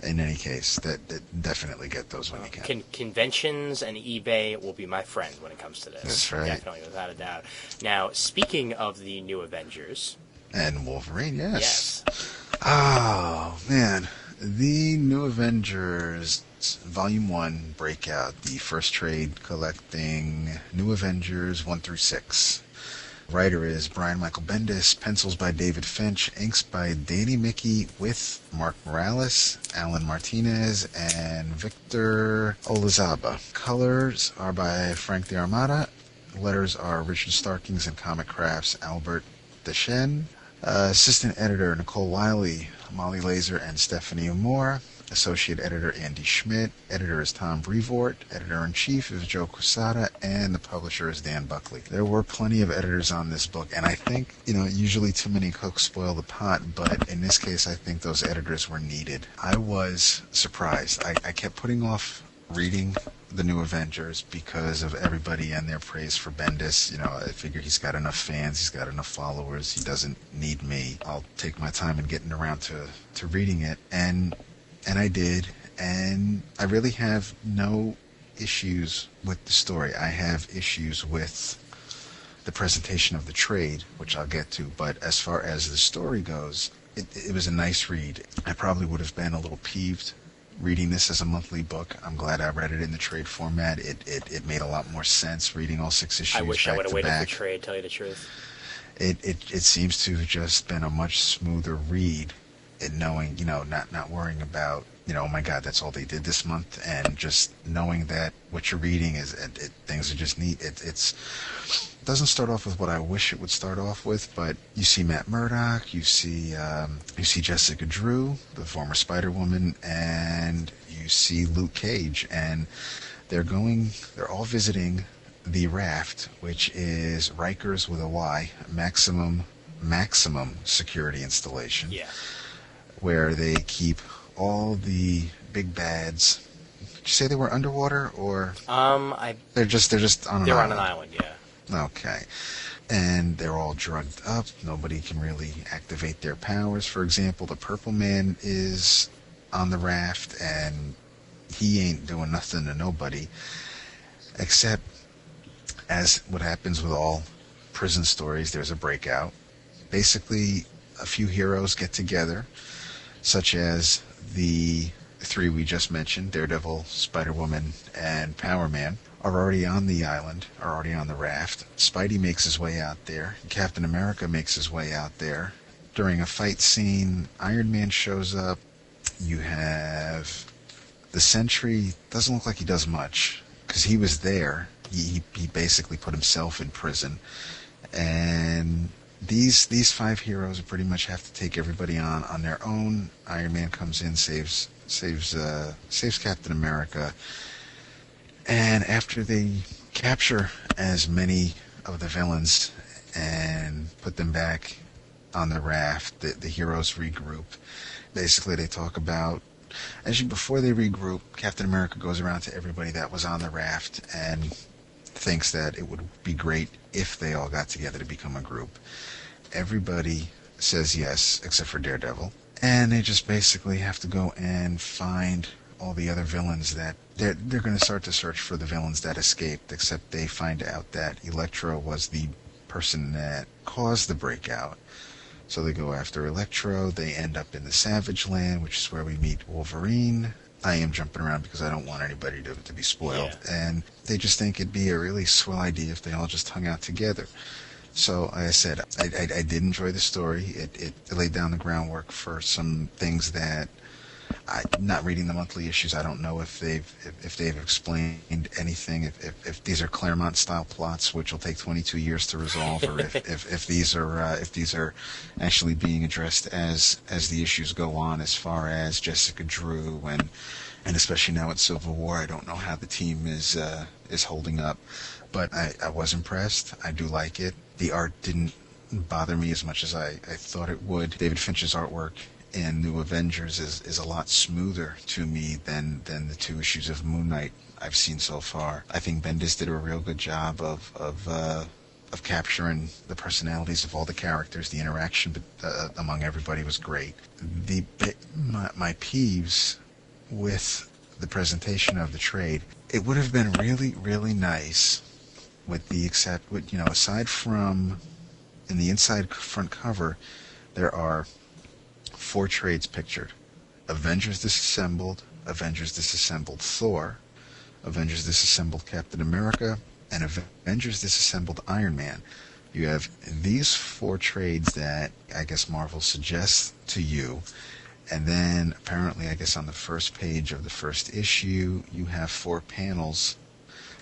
[SPEAKER 3] in any case, that definitely get those when you can.
[SPEAKER 2] Conventions and eBay will be my friend when it comes to this.
[SPEAKER 3] That's right.
[SPEAKER 2] Definitely, without a doubt. Now, speaking of the New Avengers,
[SPEAKER 3] And Wolverine, yes.
[SPEAKER 2] yes.
[SPEAKER 3] Oh, man. The New Avengers, Volume 1, Breakout, the first trade collecting New Avengers 1 through 6. Writer is Brian Michael Bendis, pencils by David Finch, inks by Danny Mickey with Mark Morales, Alan Martinez, and Victor Olazaba. Colors are by Frank De Armata. Letters are Richard Starkings and Comic Crafts, Albert Deschênes. Assistant editor Nicole Wiley, Molly Laser, and Stephanie Moore. Associate editor Andy Schmidt. Editor is Tom Brevoort. Editor-in-chief is Joe Quesada, and the publisher is Dan Buckley. There were plenty of editors on this book, and I think, usually too many cooks spoil the pot, but in this case, I think those editors were needed. I was surprised. I kept putting off reading the New Avengers because of everybody and their praise for Bendis. I figure he's got enough fans, he's got enough followers, he doesn't need me. I'll take my time in getting around to reading it, and I did, and I really have no issues with the story. I have issues with the presentation of the trade, which I'll get to, but as far as the story goes, it was a nice read. I probably would have been a little peeved reading this as a monthly book. I'm glad I read it in the trade format. It made a lot more sense reading all 6 issues
[SPEAKER 2] I wish I
[SPEAKER 3] back
[SPEAKER 2] would have
[SPEAKER 3] to
[SPEAKER 2] waited
[SPEAKER 3] back.
[SPEAKER 2] for trade, tell you the truth.
[SPEAKER 3] It seems to have just been a much smoother read and knowing, not worrying about, oh my God, that's all they did this month, and just knowing that what you're reading is, things are just neat. It doesn't start off with what I wish it would start off with, but you see Matt Murdock, you see Jessica Drew, the former Spider-Woman, and you see Luke Cage, and they're all visiting the Raft, which is Rikers with a Y, maximum security installation.
[SPEAKER 2] Yeah.
[SPEAKER 3] Where they keep all the big bads. Did you say they were underwater, or they're just on an island?
[SPEAKER 2] They're on an island, yeah.
[SPEAKER 3] Okay. And they're all drugged up. Nobody can really activate their powers. For example, the Purple Man is on the raft, and he ain't doing nothing to nobody, except, as what happens with all prison stories, there's a breakout. Basically, a few heroes get together, such as the three we just mentioned, Daredevil, Spider-Woman, and Power Man, are already on the island, are already on the raft. Spidey makes his way out there. Captain America makes his way out there. During a fight scene, Iron Man shows up. You have the Sentry. Doesn't look like he does much, because he was there. He basically put himself in prison. And these five heroes pretty much have to take everybody on their own. Iron Man comes in, saves Captain America. And after they capture as many of the villains and put them back on the raft, the heroes regroup. Basically, they talk about, actually before they regroup, Captain America goes around to everybody that was on the raft and thinks that it would be great if they all got together to become a group. Everybody says yes, except for Daredevil. And they just basically have to go and find all the other villains that they're going to start to search for the villains that escaped, except they find out that Electro was the person that caused the breakout. So they go after Electro. They end up in the Savage Land, which is where we meet Wolverine. I am jumping around because I don't want anybody to be spoiled. Yeah. And they just think it'd be a really swell idea if they all just hung out together. So, like I said, I did enjoy the story. It laid down the groundwork for some things that, not reading the monthly issues, I don't know if they've explained anything. If these are Claremont style plots, which will take 22 years to resolve, or if these are actually being addressed as the issues go on, as far as Jessica Drew and especially now at Civil War, I don't know how the team is holding up. But I was impressed. I do like it. The art didn't bother me as much as I thought it would. David Finch's artwork in New Avengers is a lot smoother to me than the two issues of Moon Knight I've seen so far. I think Bendis did a real good job of capturing the personalities of all the characters. The interaction among everybody was great. My peeves with the presentation of the trade, it would have been really, really nice aside from in the inside front cover, there are 4 trades pictured: Avengers Disassembled, Avengers Disassembled Thor, Avengers Disassembled Captain America, and Avengers Disassembled Iron Man. You have these 4 trades that I guess Marvel suggests to you, and then apparently, I guess on the first page of the first issue, you have 4 panels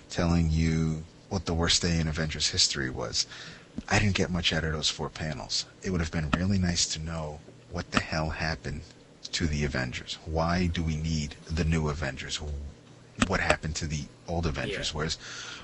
[SPEAKER 3] telling you what the worst day in Avengers history was. I didn't get much out of those 4 panels. It would have been really nice to know what the hell happened to the Avengers. Why do we need the new Avengers? What happened to the old Avengers? Yeah.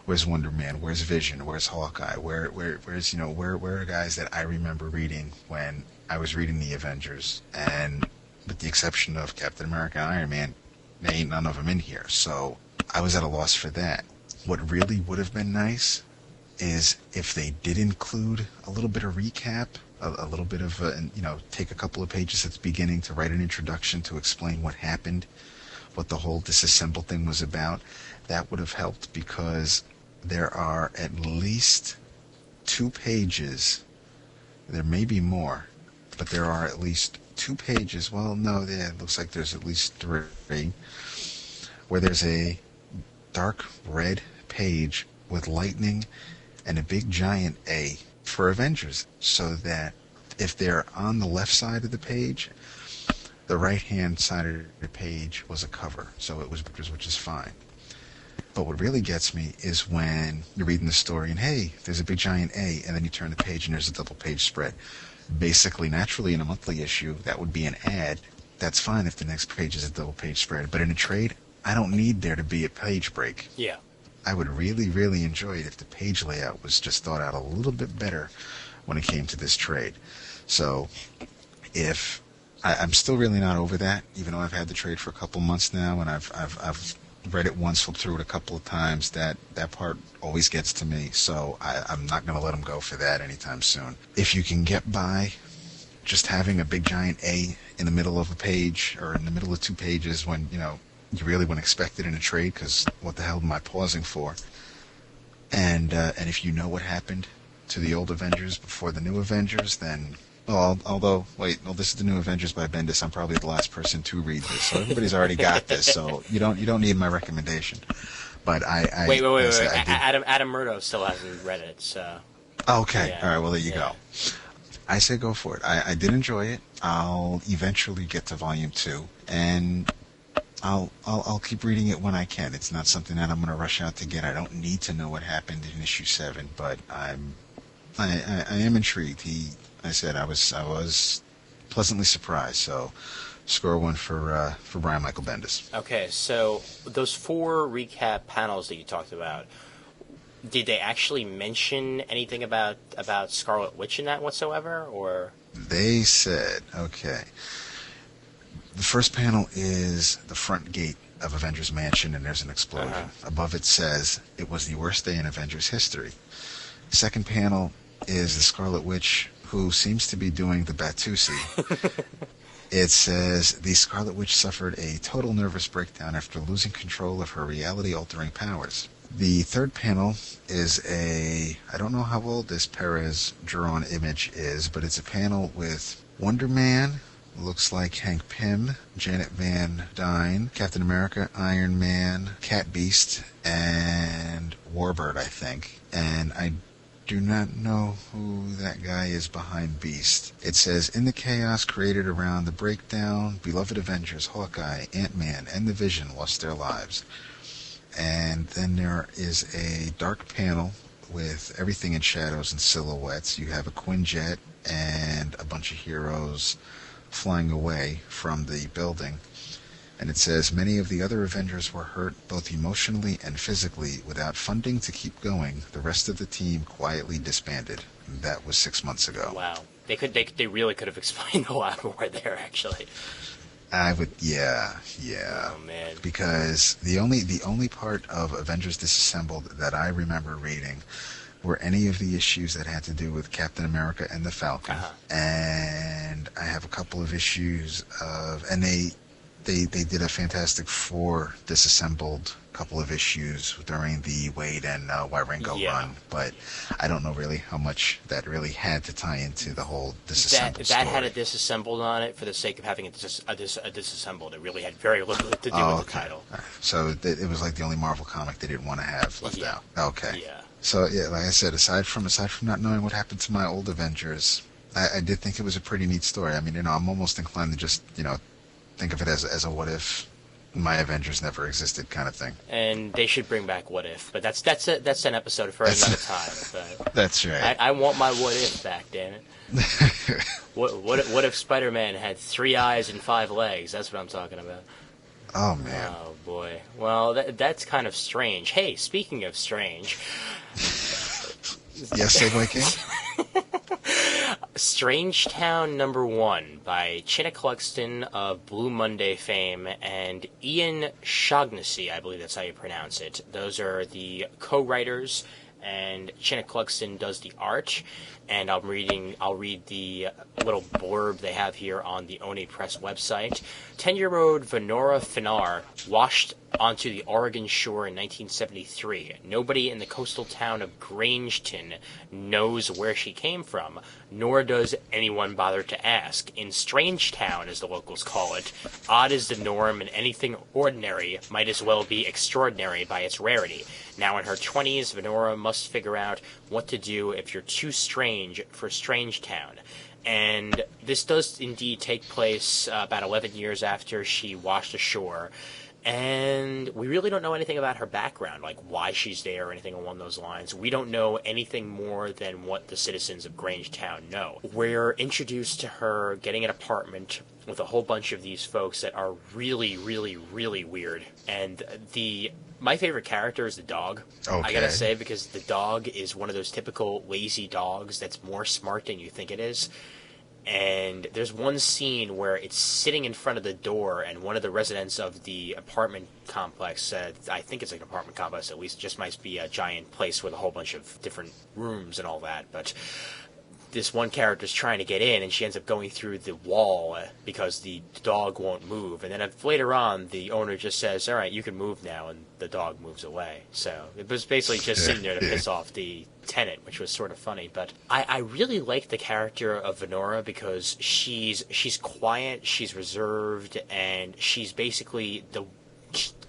[SPEAKER 3] Where's Wonder Man? Where's Vision? Where's Hawkeye? Where are guys that I remember reading when I was reading the Avengers? And with the exception of Captain America and Iron Man, there ain't none of them in here. So I was at a loss for that. What really would have been nice is if they did include a little bit of recap, a little bit of, take a couple of pages at the beginning to write an introduction to explain what happened, what the whole disassemble thing was about. That would have helped, because there are at least 2 pages, there may be more, but there are at least 2 pages, it looks like there's at least 3, where there's a dark red page with lightning and a big giant A for Avengers, so that if they're on the left side of the page, The right-hand side of the page was a cover, so it was pictures, which is fine. But what really gets me is when you're reading the story and, hey, there's a big giant A, and then you turn the page and there's a double-page spread. Basically, naturally, in a monthly issue, that would be an ad. That's fine if the next page is a double-page spread. But in a trade, I don't need there to be a page break.
[SPEAKER 2] Yeah.
[SPEAKER 3] I would really, really enjoy it if the page layout was just thought out a little bit better when it came to this trade. So, if I'm still really not over that, even though I've had the trade for a couple months now, and I've read it once, flipped through it a couple of times. That part always gets to me, so I'm not going to let them go for that anytime soon. If you can get by just having a big giant A in the middle of a page or in the middle of two pages when, you really wouldn't expect it in a trade, because what the hell am I pausing for? And if you know what happened to the old Avengers before the new Avengers, then... Well, this is the new Avengers by Bendis. I'm probably the last person to read this, so everybody's already got this. So you don't need my recommendation. But
[SPEAKER 2] Wait. Adam Murdo still hasn't read it, so.
[SPEAKER 3] Okay,
[SPEAKER 2] yeah.
[SPEAKER 3] All right. Well, there you go. I say go for it. I did enjoy it. I'll eventually get to volume 2, and I'll keep reading it when I can. It's not something that I'm going to rush out to get. I don't need to know what happened in issue 7, but I am intrigued. I said I was pleasantly surprised. So, score 1 for Brian Michael Bendis.
[SPEAKER 2] Okay, so those 4 recap panels that you talked about, did they actually mention anything about Scarlet Witch in that whatsoever, or?
[SPEAKER 3] They said, okay. The first panel is the front gate of Avengers Mansion, and there's an explosion. Uh-huh. Above it says, "It was the worst day in Avengers history." Second panel is the Scarlet Witch, who seems to be doing the Batusi. It says, "The Scarlet Witch suffered a total nervous breakdown after losing control of her reality-altering powers." The third panel is I don't know how old this Perez drawn image is, but it's a panel with Wonder Man, looks like Hank Pym, Janet Van Dyne, Captain America, Iron Man, Cat Beast, and Warbird, I think. And I do not know who that guy is behind Beast. It says, "In the chaos created around the breakdown, beloved Avengers, Hawkeye, Ant-Man, and the Vision lost their lives." And then there is a dark panel with everything in shadows and silhouettes. You have a Quinjet and a bunch of heroes flying away from the building. And it says, "Many of the other Avengers were hurt both emotionally and physically. Without funding to keep going, the rest of the team quietly disbanded." And that was 6 months ago.
[SPEAKER 2] Wow. They really could have explained a lot more there, actually.
[SPEAKER 3] I would, yeah.
[SPEAKER 2] Oh, man.
[SPEAKER 3] Because the only part of Avengers Disassembled that I remember reading were any of the issues that had to do with Captain America and the Falcon.
[SPEAKER 2] Uh-huh.
[SPEAKER 3] And I have a couple of issues of, and they did a Fantastic Four Disassembled couple of issues during the Wade and Wieringo run, but I don't know really how much that really had to tie into the whole Disassembled story.
[SPEAKER 2] That had a Disassembled on it for the sake of having a Disassembled. It really had very little to do with the title.
[SPEAKER 3] So it was like the only Marvel comic they didn't want to have left out. Okay.
[SPEAKER 2] Yeah.
[SPEAKER 3] So yeah, like I said, aside from not knowing what happened to my old Avengers, I did think it was a pretty neat story. I mean, I'm almost inclined to just think of it as a what if my Avengers never existed kind of thing.
[SPEAKER 2] And they should bring back What If, but that's an episode for another time. But
[SPEAKER 3] that's right.
[SPEAKER 2] I want my What If back, damn it. What if Spider-Man had 3 eyes and 5 legs? That's what I'm talking about.
[SPEAKER 3] Oh man.
[SPEAKER 2] Oh boy. Well, that's kind of strange. Hey, speaking of strange.
[SPEAKER 3] Yes, Segway King?
[SPEAKER 2] Strangetown #1 by Chinook Cluxton of Blue Monday fame and Ian Shaughnessy, I believe that's how you pronounce it. Those are the co-writers, and Chinook Cluxton does the art. And I'll read the little blurb they have here on the Oni Press website. 10-year-old Venora Finar washed onto the Oregon shore in 1973. Nobody in the coastal town of Grangeton knows where she came from, nor does anyone bother to ask. In Strangetown, as the locals call it, odd is the norm, and anything ordinary might as well be extraordinary by its rarity. Now in her 20s, Venora must figure out what to do if you're too strange for Strangetown. And this does indeed take place about 11 years after she washed ashore. And we really don't know anything about her background, like why she's there or anything along those lines. We don't know anything more than what the citizens of Grangetown know. We're introduced to her getting an apartment with a whole bunch of these folks that are really, really, really weird. And my favorite character is the dog.
[SPEAKER 3] Okay.
[SPEAKER 2] I gotta say, because the dog is one of those typical lazy dogs that's more smart than you think it is. And there's one scene where it's sitting in front of the door, and one of the residents of the apartment complex, I think it's like an apartment complex at least, it just might be a giant place with a whole bunch of different rooms and all that, but this one character's trying to get in, and she ends up going through the wall because the dog won't move. And then later on, the owner just says, all right, you can move now, and the dog moves away. So it was basically just sitting there to piss off the tenant, which was sort of funny. But I really like the character of Venora because she's quiet, she's reserved, and she's basically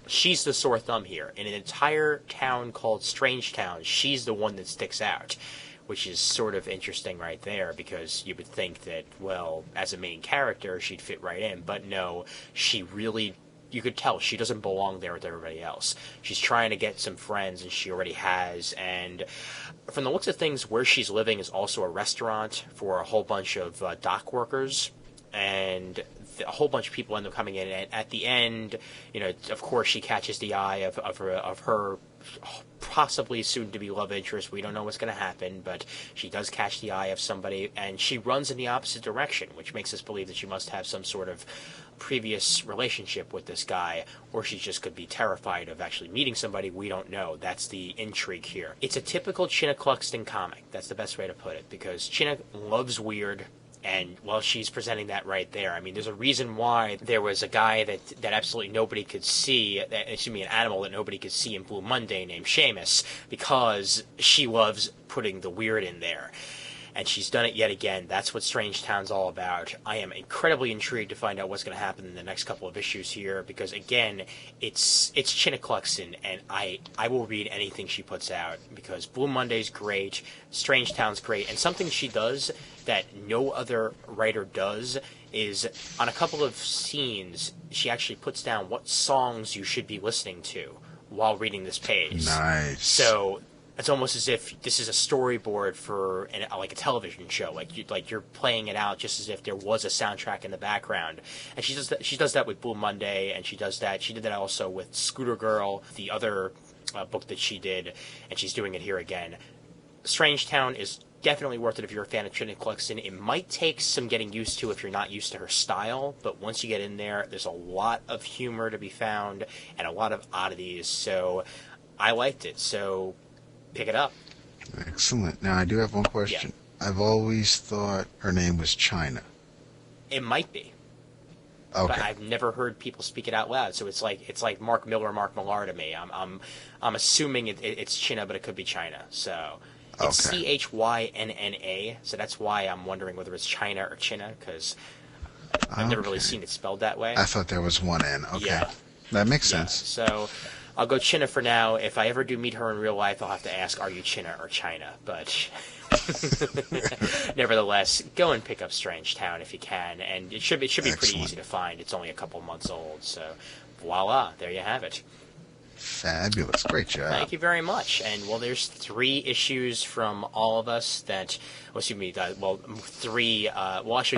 [SPEAKER 2] she's the sore thumb here. In an entire town called Strangetown, she's the one that sticks out, which is sort of interesting right there, because you would think that, well, as a main character, she'd fit right in. But no, she really, you could tell she doesn't belong there with everybody else. She's trying to get some friends, and she already has. And from the looks of things, where she's living is also a restaurant for a whole bunch of dock workers. And a whole bunch of people end up coming in. And at the end, of course, she catches the eye of her possibly soon-to-be love interest. We don't know what's going to happen, but she does catch the eye of somebody, and she runs in the opposite direction, which makes us believe that she must have some sort of previous relationship with this guy, or she just could be terrified of actually meeting somebody. We don't know. That's the intrigue here. It's a typical Chynna Cluxton comic. That's the best way to put it, because Chynna loves weird. And, well, she's presenting that right there. I mean, there's a reason why there was a guy that absolutely nobody could see, an animal that nobody could see in Blue Monday named Seamus, because she loves putting the weird in there. And she's done it yet again. That's what Strangetown's all about. I am incredibly intrigued to find out what's going to happen in the next couple of issues here, because, again, it's Chynna Cluxton, and I will read anything she puts out, because Blue Monday's great, Strangetown's great, and something she does that no other writer does is, on a couple of scenes, she actually puts down what songs you should be listening to while reading this page.
[SPEAKER 3] Nice.
[SPEAKER 2] So it's almost as if this is a storyboard for like a television show. Like you're playing it out just as if there was a soundtrack in the background. And she does that with Blue Monday, and she did that also with Scooter Girl, the other book that she did, and she's doing it here again. Strangetown is definitely worth it if you're a fan of Chynna Cluxton. It might take some getting used to if you're not used to her style, but once you get in there, there's a lot of humor to be found and a lot of oddities. So I liked it. So pick it up.
[SPEAKER 3] Excellent. Now, I do have one question. Yeah. I've always thought her name was China.
[SPEAKER 2] It might be.
[SPEAKER 3] Okay.
[SPEAKER 2] But I've never heard people speak it out loud, so it's like Mark Miller, Mark Millar to me. I'm assuming it's Chynna, but it could be China. So it's Chynnna, so that's why I'm wondering whether it's China or Chynna, because I've never really seen it spelled that way.
[SPEAKER 3] I thought there was one N. Okay. Yeah. That makes sense.
[SPEAKER 2] So I'll go Chynna for now. If I ever do meet her in real life, I'll have to ask, are you Chynna or China? But nevertheless, go and pick up Strangetown if you can, and it should be pretty easy to find. It's only a couple months old, so voila, there you have it.
[SPEAKER 3] Fabulous. Great job.
[SPEAKER 2] Thank you very much. And, well, there's 3 issues from all of us that, actually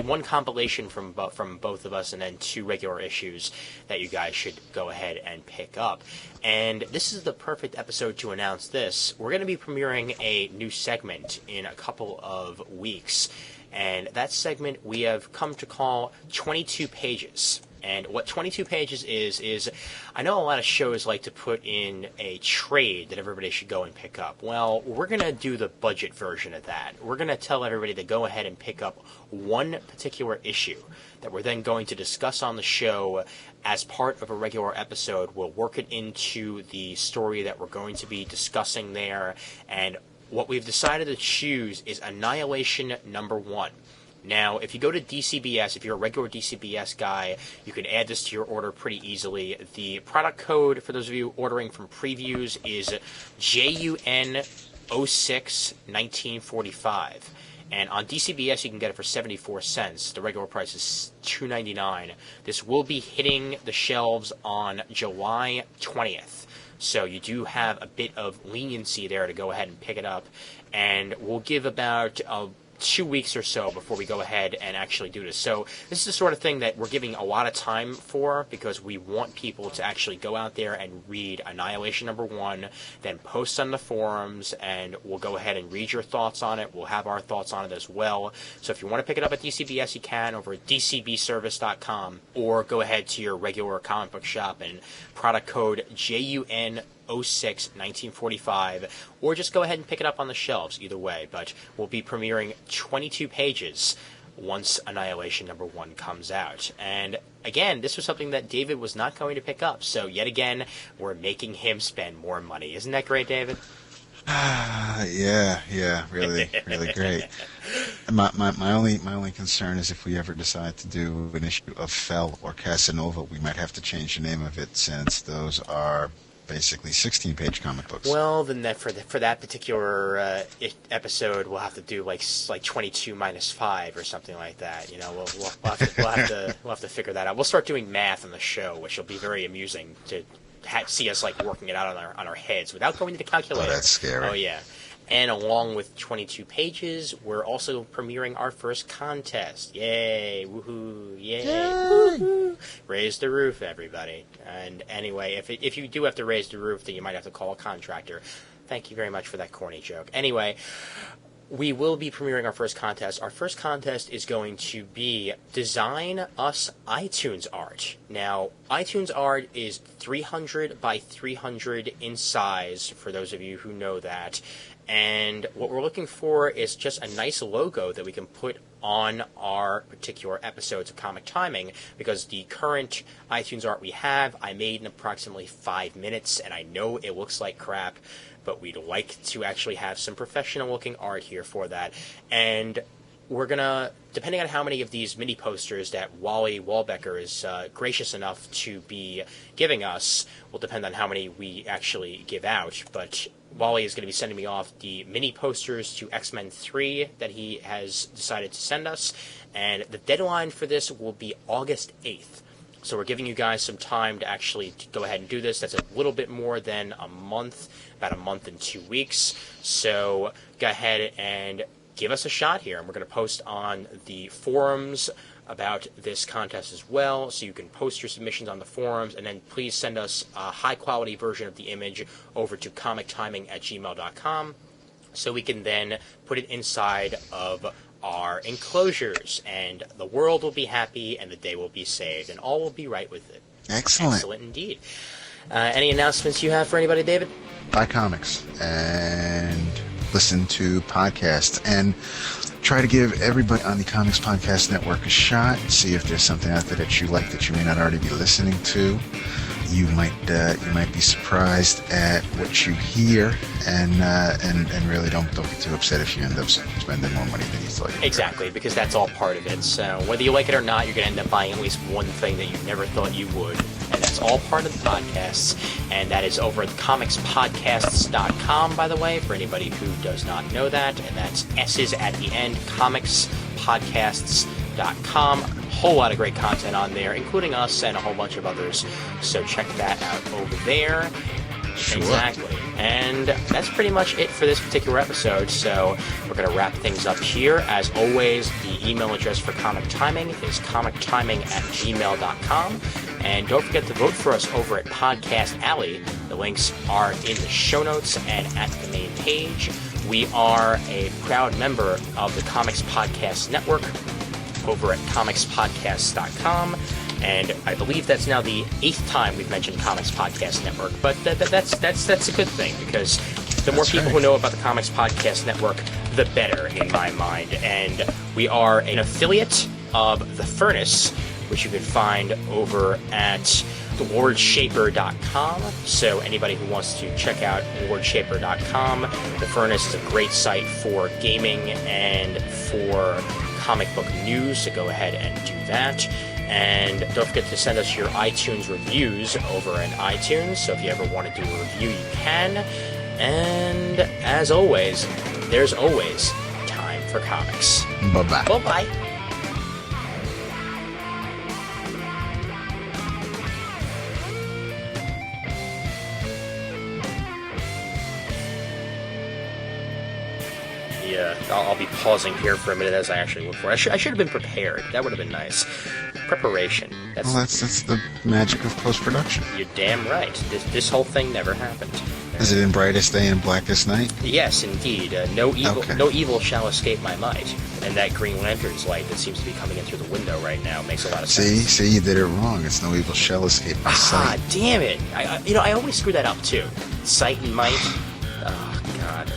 [SPEAKER 2] 1 compilation from both of us, and then 2 regular issues that you guys should go ahead and pick up. And this is the perfect episode to announce this. We're going to be premiering a new segment in a couple of weeks. And that segment we have come to call 22 Pages. And what 22 Pages is I know a lot of shows like to put in a trade that everybody should go and pick up. Well, we're going to do the budget version of that. We're going to tell everybody to go ahead and pick up one particular issue that we're then going to discuss on the show as part of a regular episode. We'll work it into the story that we're going to be discussing there. And what we've decided to choose is Annihilation #1. Now, if you go to DCBS, if you're a regular DCBS guy, you can add this to your order pretty easily. The product code, for those of you ordering from previews, is JUN061945. And on DCBS, you can get it for 74 cents. The regular price is $2.99. This will be hitting the shelves on July 20th. So you do have a bit of leniency there to go ahead and pick it up. And we'll give about 2 weeks or so before we go ahead and actually do this. So this is the sort of thing that we're giving a lot of time for, because we want people to actually go out there and read Annihilation #1, then post on the forums, and we'll go ahead and read your thoughts on it. We'll have our thoughts on it as well. So if you want to pick it up at DCBS, you can over at dcbservice.com, or go ahead to your regular comic book shop and product code JUN 06 1945, or just go ahead and pick it up on the shelves, either way. But we'll be premiering 22 pages once Annihilation #1 comes out. And again, this was something that David was not going to pick up, so yet again, we're making him spend more money. Isn't that great, David?
[SPEAKER 3] Yeah, really great. My only concern is if we ever decide to do an issue of Fell or Casanova, we might have to change the name of it, since those are basically 16-page comic books.
[SPEAKER 2] Well, then for that particular episode, we'll have to do like 22 minus 5 or something like that. You know, we'll have to figure that out. We'll start doing math on the show, which will be very amusing to see us like working it out on our heads without going to the calculator.
[SPEAKER 3] Oh, that's scary.
[SPEAKER 2] Oh yeah. And along with 22 pages, we're also premiering our first contest. Yay! Woohoo! Yay! Woohoo! Raise the roof, everybody. And anyway, if you do have to raise the roof, then you might have to call a contractor. Thank you very much for that corny joke. Anyway, we will be premiering our first contest. Our first contest is going to be Design Us iTunes Art. Now, iTunes art is 300 by 300 in size, for those of you who know that. And what we're looking for is just a nice logo that we can put on our particular episodes of Comic Timing, because the current iTunes art we have, I made in approximately 5 minutes, and I know it looks like crap, but we'd like to actually have some professional-looking art here for that. And we're going to, depending on how many of these mini posters that Wally Walbecker is gracious enough to be giving us, will depend on how many we actually give out. But Wally is going to be sending me off the mini posters to X-Men 3 that he has decided to send us. And the deadline for this will be August 8th. So we're giving you guys some time to actually go ahead and do this. That's a little bit more than a month, about a month and 2 weeks. So go ahead and give us a shot here. And we're going to post on the forums about this contest as well, so you can post your submissions on the forums, and then please send us a high-quality version of the image over to comictiming@gmail.com, so we can then put it inside of our enclosures, and the world will be happy, and the day will be saved, and all will be right with it.
[SPEAKER 3] Excellent.
[SPEAKER 2] Excellent indeed. Any announcements you have for anybody, David?
[SPEAKER 3] Buy comics and listen to podcasts, and try to give everybody on the Comics Podcast Network a shot. See if there's something out there that you like that you may not already be listening to. You might be surprised at what you hear, and really don't get too upset if you end up spending more money than you thought.
[SPEAKER 2] Exactly, because that's all part of it. So whether you like it or not, you're going to end up buying at least one thing that you never thought you would, and that's all part of the podcasts. And that is over at comicspodcasts.com, by the way, for anybody who does not know that. And that's S's at the end, comicspodcasts.com. Whole lot of great content on there, including us and a whole bunch of others. So check that out over there.
[SPEAKER 3] Sure.
[SPEAKER 2] Exactly. And that's pretty much it for this particular episode. So we're going to wrap things up here. As always, the email address for Comic Timing is comictiming@gmail.com. And don't forget to vote for us over at Podcast Alley. The links are in the show notes and at the main page. We are a proud member of the Comics Podcast Network over at comicspodcast.com. And I believe that's now the 8th time we've mentioned Comics Podcast Network. But that's a good thing, because the more people who know about the Comics Podcast Network, the better, in my mind. And we are an affiliate of The Furnace, which you can find over at LordShaper.com. So anybody who wants to check out LordShaper.com, The Furnace is a great site for gaming and for comic book news, so go ahead and do that. And don't forget to send us your iTunes reviews over in iTunes, so if you ever want to do a review, you can. And as always, there's always time for comics.
[SPEAKER 3] Bye-bye.
[SPEAKER 2] Bye-bye. Yeah, I'll be pausing here for a minute as I actually look for it. I should have been prepared. That would have been nice. Preparation.
[SPEAKER 3] Well, that's the magic of post-production.
[SPEAKER 2] You're damn right. This whole thing never happened.
[SPEAKER 3] Is it in Brightest Day and Blackest Night?
[SPEAKER 2] Yes, indeed. No evil,
[SPEAKER 3] Okay.
[SPEAKER 2] no evil shall escape my might. And that Green Lantern's light that seems to be coming in through the window right now makes a lot of sense.
[SPEAKER 3] See, you did it wrong. It's no evil shall escape my
[SPEAKER 2] Ah,
[SPEAKER 3] sight.
[SPEAKER 2] damn it! I always screw that up too. Sight and might. Oh God.